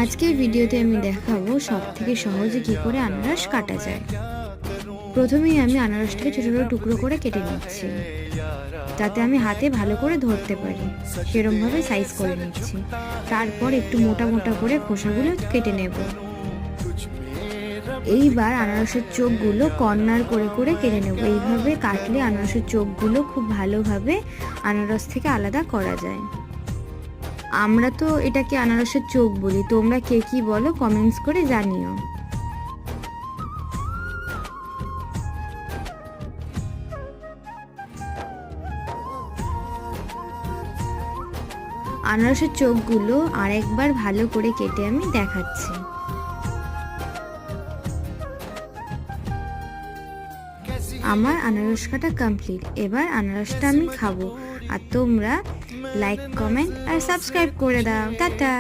আজকের ভিডিওতে আমি দেখাবো সবথেকে সহজে কি করে আনারস কাটা যায়। প্রথমেই আমি আনারসটাকে ছোট ছোট টুকরো করে কেটে নিচ্ছি, যাতে আমি হাতে ভালো করে ধরতে পারি সেরকমভাবে সাইজ করে নিচ্ছি। তারপর একটু মোটা মোটা করে খোসাগুলো কেটে নেব। এইবার আনারসের চোখগুলো কর্নার করে করে কেটে নেব। এইভাবে কাটলে আনারসের চোখগুলো খুব ভালোভাবে আনারস থেকে আলাদা করা যায়। আমরা তো এটাকে আনারসের চোখ বলি, তোমরা কে কি বলো কমেন্টস করে জানিও। আনারসের চোখগুলো আরেকবার ভালো করে কেটে আমি দেখাচ্ছি। আমার আনারস কাটা কমপ্লিট। এবার আনারসটা আমি খাবো। আর তোমরা লাইক, কমেন্ট আর সাবস্ক্রাইব করে দাও। টাটা।